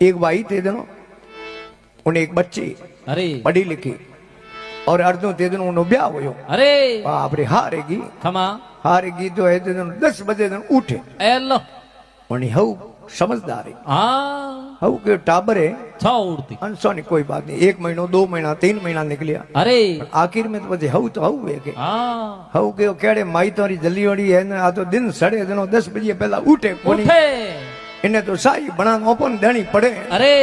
एक भाई थे दोनों, उन्हें एक बच्ची अरे पढ़ी लिखी और अर्धों थे दोनों उन्होंने ब्याह हुयो। अरे बाप रे हारेगी खमा हारेगी तो है थे दोनों 10 बजे दोनों उठे एलो उन्हें हऊ समझदार है हाँ हऊ के टाबर है छा उड़ती अंशो नहीं कोई बात नहीं 1 महीनो 2 महीना 3 महीना निकलिया अरे आखिर में तो बजे हऊ तो हऊ है के हाँ हऊ के केड़े माई तोरी जल्दी वड़ी है ना आ तो दिन सड़े दोनों 10 बजे पहला उठे कोनी उठे इन्हें तो साई बना ओपन देनी पड़े अरे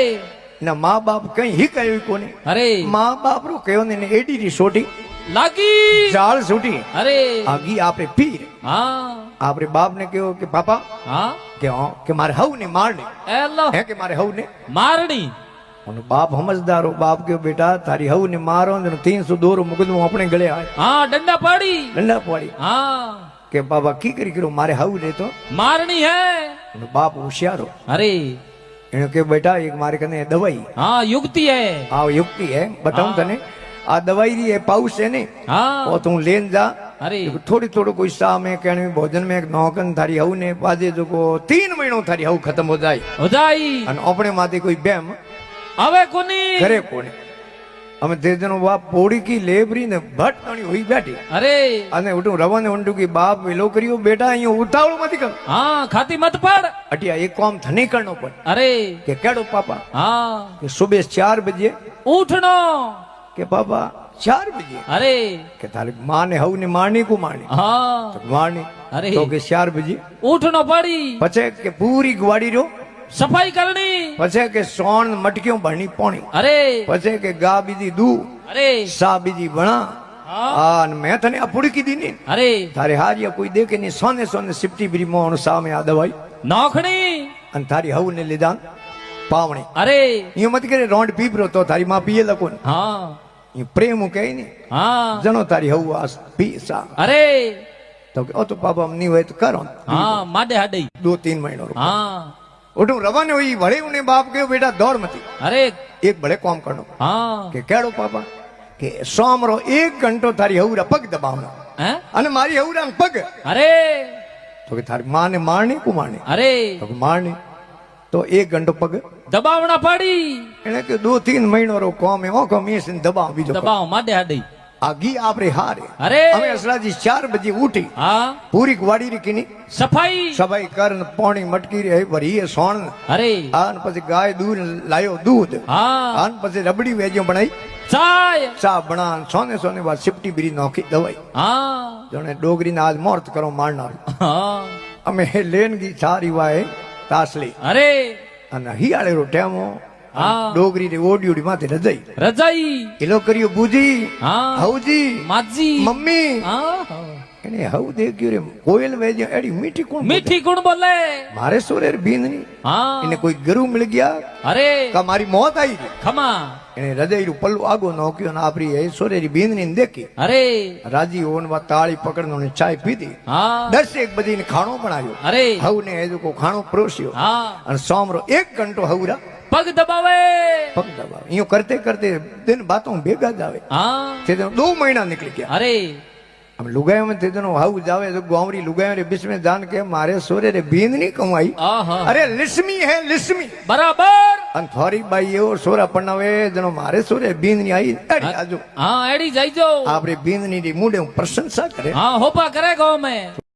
ना माँ बाप कहीं ही कही कोनी अरे माँ बाप रो कहो ने एडी री सोटी लागी जाल सूटी अरे आगी आपरे पीर हाँ आपरे बाप ने कहो कि पापा हाँ के मारे हऊ ने मारने एलो है के मारे हऊ ने मारनी उन बाप समझदार हो बाप के बेटा तारी हऊ ने मारो ने 302 रो मुकदमो अपने गले आए हाँ डंडा पाड़ी डंडा पड़ी हाँ के बाबा की करो मारे हऊ ने तो मारनी है उन बाप होशियार हो अरे इन्हें के बेटा एक मारे कने दवाई हाँ युक्ति है आओ युक्ति है बताऊं तने आ दवाई री है पाउस है ने हाँ और तू लेन जा अरे थोड़ी थोड़ो कोई शाह में कहने में भोजन में एक नौकन थारी हऊ ने बाजे जो को 3 महीनों थारी हऊ खत्म हो जाए हो जाई अन अपने माथे कोई बेम अवे कोनी करे कोने અમે તે જણો બાપ પોડી કી લેબરી ને ભટ તાણી હોઈ બેઠી अरे અને ઉઠું રવાને ઊંડું की बाप वेलो करियो बेटा અહીં ઉતાવળ મત કર हाँ खाती मत पड़ અટિયા એક કામ થને કરનો પડ अरे કે કેડો પાપા हाँ કે सुबह 4 बजे उठनो के पापा 4 बजे अरे के तारी मां ने हऊ ने मारनी को मारनी हाँ तो मारनी अरे तो के 4 बजे उठनो पड़ी पछे के पूरी ग्वाड़ी रो सफाई करनी पछे के सोन मटकियों भरनी पानी अरे पछे के गा बीजी दू अरे सा बीजी बना हाँ आ मैं तने अपुड़ी की दीनी अरे तारे हारिया कोई देखे नहीं सोने सोने सिपटी बिरी मोहन सामे आ दवाई नौखनी अन थारी हऊ ने ले जान पावणी अरे ये मत करे रोंड पीपरो तो थारी मां पिए लको हाँ ये प्रेम कहे नहीं हाँ जनो तारी हऊ आस पी सा अरे तो ओ तो पापा हम नहीं हुए तो करो हाँ माडे हाडे 2-3 महीनों हाँ उठू रवाने हुई बड़े उन्हें बाप के बेटा दौड़ मती अरे एक बड़े काम करनो हाँ के केड़ो पापा के सोमरो 1 घंटो थारी हऊरा पग दबावना हैं अने मारी हऊरा पग अरे तो के थारी मां ने मारनी को मारनी अरे तो मारनी तो 1 घंटो पग दबावना पड़ी એને કે 2-3 મહિનો રો કોમ એ ઓકો મીસીન દબાવ બીજો दबाव माडे हाडे आगी आपरे हारे अरे અમે असलाजी 4 बजे उठी हाँ पूरी ग्वाड़ी री किनी सफाई सबाई करन पानी मटकी रे भरी है सोण अरे आन પછી गाय दूध लायो दूध हाँ आन પછી रबड़ी वेजो बनाई चाय चा बना सोने सोने बाद सिपटी बिरी नोखी दवाई हाँ जने डोगरी ना आज मोर्त करो मारना हाँ અમે લેન गी सारी वाए तासली अरे અને हियाळे रो टेमो हाँ डोगरी रे ओडी माथे रजाई रजाई किलो करियो बूजी हाँ हऊजी माजी मम्मी हाँ એને હવું દે ગયો રે કોયલ વેજે એડી મીઠી કોણ मीठी गुण बोले મારે સોરે બીંદની हाँ એને કોઈ ગરુ મિલ ગયા अरे કા મારી મોત આવી ગઈ खमा એને હૃદયનું પલ્લું આગો નોક્યો ને આપરી એ સોરેરી બીંદની દેખી अरे રાજી ઓનવા તાળી પકડનો ને ચાય પીધી हाँ 10 બજીને ખાણો બનાવ્યો अरे હવને એ જો ખાણો પરોસ્યો हाँ અને સોમરો 1 ઘંટો હવરા पग दबावे પગ દબાવ યો કરતે કરતે દિન બાતો ભેગા જ આવે हाँ તે 2 મહિના નીકળી ગયા अरे हम लुगाई में थे दोनों हाउ जावे तो गावरी लुगाई रे बीच में जान के मारे सोरे रे बींद नहीं कमाई आहा अरे लिस्मी है लिस्मी बराबर अन थोड़ी बाई यो सोरा पन्नावे जनो मारे सोरे बींद नहीं आई अरे आजो हाँ एडी जाइजो आपरे बींद नहीं दी मुंडे प्रशंसा करे हाँ होपा करे गाँव में